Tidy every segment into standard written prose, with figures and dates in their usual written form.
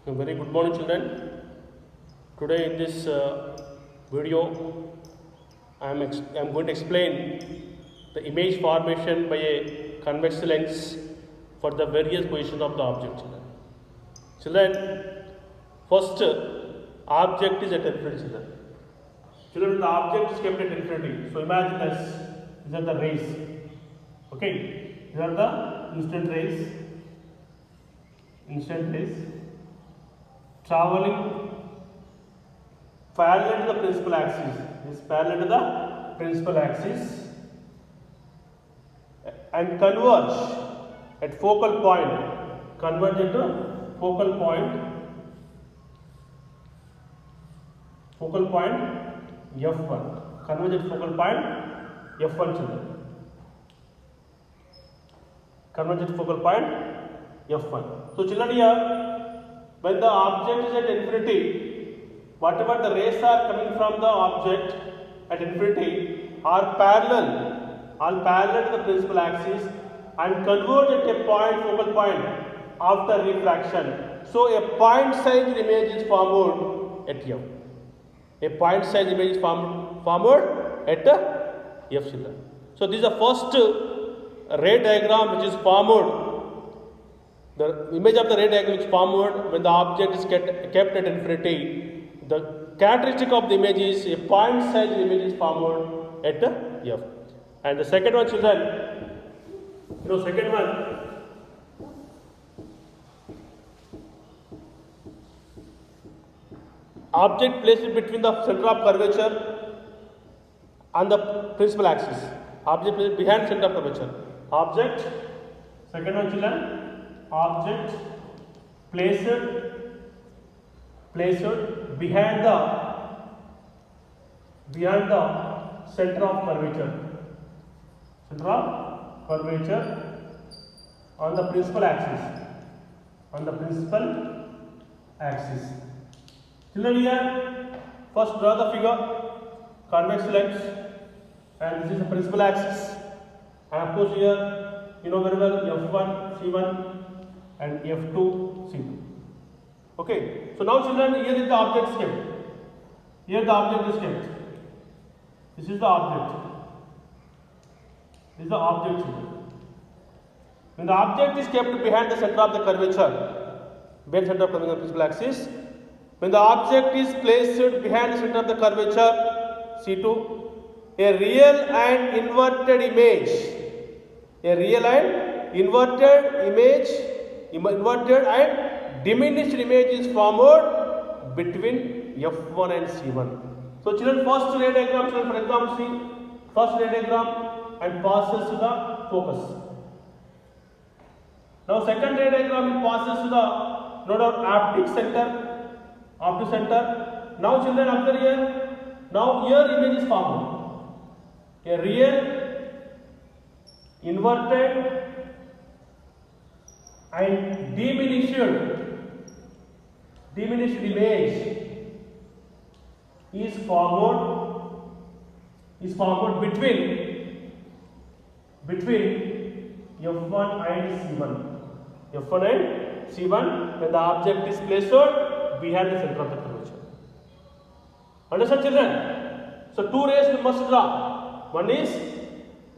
A very good morning, children. Today in this video, I am going to explain the image formation by a convex lens for the various positions of the object. Children, first object is at infinity. Children, the object is kept at infinity. So imagine this: these are the rays. Okay, these are the instant rays. Traveling parallel to the principal axis. Is parallel to the principal axis and converge at focal point. Converge into focal point. Focal point F1. Converge at focal point F1, children. Converge at focal point F1. So children, here when the object is at infinity, whatever the rays are coming from the object at infinity are parallel to the principal axis and converge at a point, focal point after refraction. So a point sized image is formed at F. A point sized image is formed at F, children. So this is the first ray diagram which is formed. The image of the ray diagram is formed when the object is kept at infinity. The characteristic of the image is a point sized image is formed at F. And the second one, children, second one, object placed between the center of curvature and the principal axis. Object placed behind center of curvature. Object, second one, children, object placed behind the center of curvature on the principal axis. Children, here first draw the figure, convex lens, and this is the principal axis, and of course here you know very well F1 C1 and F2 C2. Okay, so now children, here is the object kept. Here the object is kept. This is the object. This is the object, children. When the object is kept behind the center of the curvature, behind the center of the principal axis, when the object is placed behind the center of the curvature C2, a real and inverted image, inverted and diminished image is formed between F1 and C1. So children, first ray diagram, for example, see first ray diagram and passes to the focus. Now second ray diagram passes to the optic center. Now children, after here, now here image is formed. A real, inverted and diminished image is formed between F1 and C1. F1 and C1 when the object is placed behind the center of the curvature. Understand, children? So two rays we must draw. One is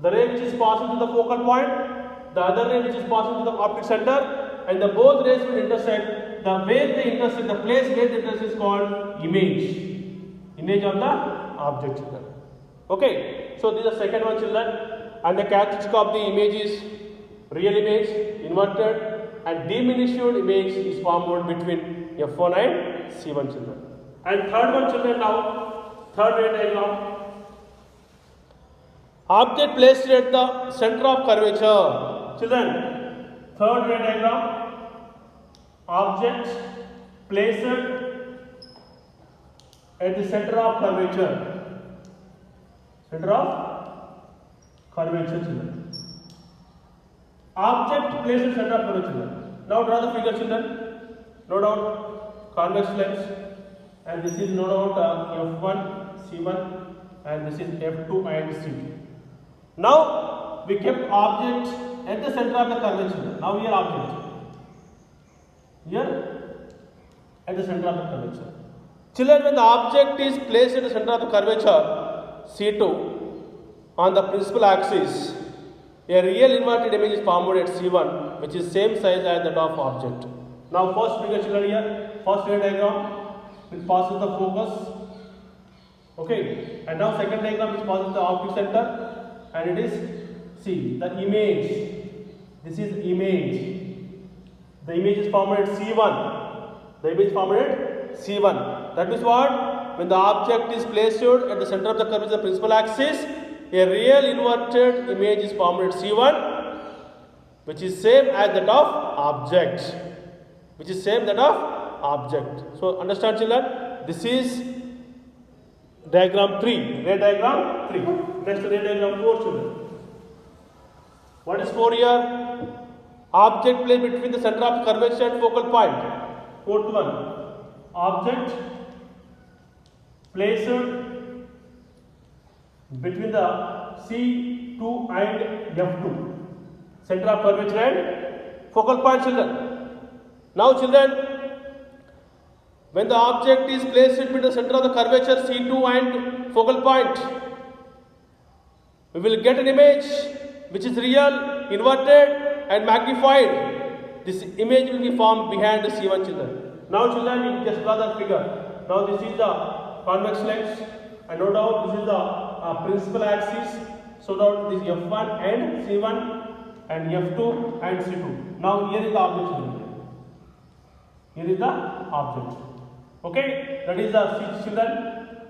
the ray which is passing to the focal point, the other ray which is passing to the optic center, and the both rays will intersect. The way they intersect, the place where they intersect is called image of the object, children. Okay, so this is the second one, children, and the characteristic of the image is real image, inverted and diminished image is formed between F1 and C1, children. And third one, children, now third ray diagram. Object placed at the center of curvature. Children, third ray diagram. Object placed at the center of curvature. Children. Object placed at the center of curvature. Now draw the figure, children. Note out convex lens, and this is note out F1, C1, and this is F2 and C2. Now we kept object at the center of the curvature. Now here object. Here at the center of the curvature. Children, when the object is placed at the center of the curvature C2 on the principal axis, a real inverted image is formed at C1, which is same size as that of object. Now first figure, children, here, first ray diagram which passes the focus. Okay, and now second diagram which passes the optic center, and it is, see, the image. This is image. The image is formed at C1. The image is formed at C1. That means what? When the object is placed at the center of the curvature, the principal axis, a real inverted image is formed at C1, which is same as that of object. Which is same that of object. So understand, children? This is diagram 3. Ray diagram 3. Next, ray diagram 4, children. What is 4 here? Object placed between the center of curvature and focal point. Fourth one. Object placed between the C2 and F2. Center of curvature and focal point, children. Now, children, when the object is placed between the center of the curvature C2 and focal point, we will get an image which is real, inverted and magnified. This image will be formed behind the C1, children. Now, children, you just draw the figure. Now, this is the convex lens, and no doubt this is the principal axis. So, now this is F1 and C1 and F2 and C2. Now, here is the object, children. Here is the object. Okay, that is the children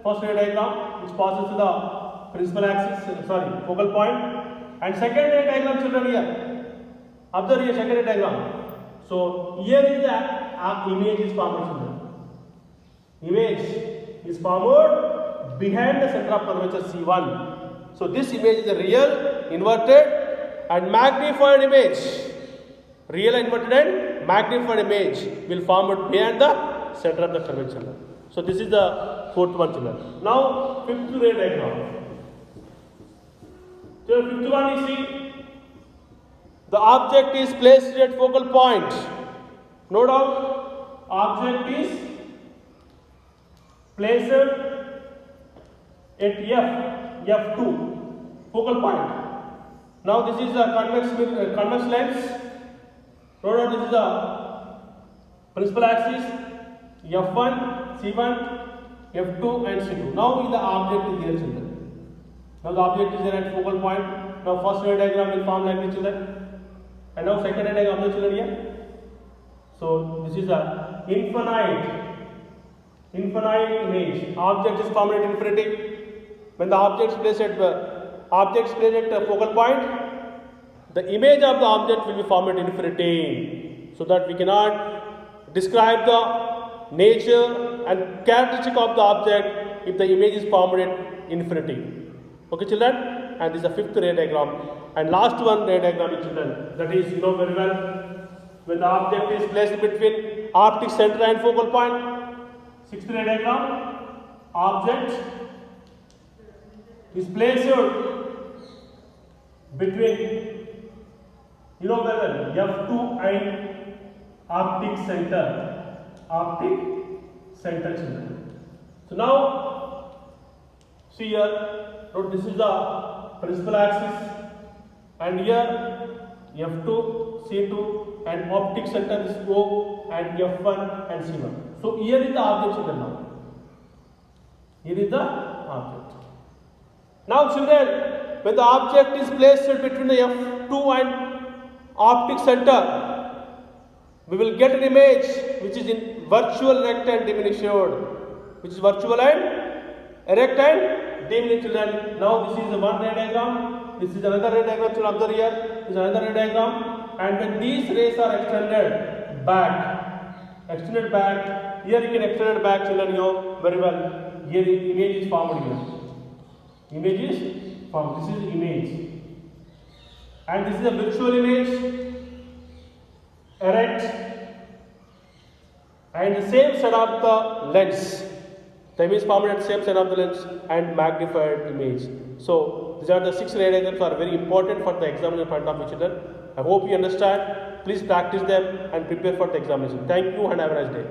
first ray diagram which passes to the principal axis, focal point. And second ray diagram, children, here. Observe here, second ray diagram. So here is the image is formed, children. Image is formed behind the center of curvature C1. So this image is a real, inverted and magnified image. Real, inverted and magnified image will form it behind the center of the curvature. So this is the fourth one, children. Now fifth ray diagram. So fifth one, you see, the object is placed at focal point. No doubt, object is placed at F2, focal point. Now this is a convex lens. No doubt, this is the principal axis, F1, C1, F2 and C2. Now the object is here, children. Now the object is there at focal point. Now first ray diagram will form like this, children. And now second ray diagram, children, here. So this is the infinite image. Object is formed at infinity. When the object is placed at focal point, the image of the object will be formed at infinity. So that we cannot describe the nature and characteristic of the object if the image is formed at infinity. Okay, children, and this is the fifth ray diagram. And last one ray diagram, children, that is, you know very well, when the object is placed between optic center and focal point. Sixth ray diagram, object is placed between, you know very well, F2 and optic center, children. So now, see here. So this is the principal axis, and here F2, C2 and optic center is O, and F1 and C1. So here is the object, children. Now here is the object. Now, children, when the object is placed between the F2 and optic center, we will get an image which is in virtual, erect and diminished. Which is virtual and erect and diminished, children. Now this is the one ray diagram. This is another ray diagram, children. Observe here. This is another ray diagram. And when these rays are extended back, here you can extend it back, children, you know very well. Here the image is formed here. Image is formed. This is the image. And this is a virtual image, erect, and the same side of the lens. The image formed at the same side of the lens and magnified image. So these are the 6 ray diagrams are very important for the examination point of view, children. I hope you understand. Please practice them and prepare for the examination. Thank you and have a nice day.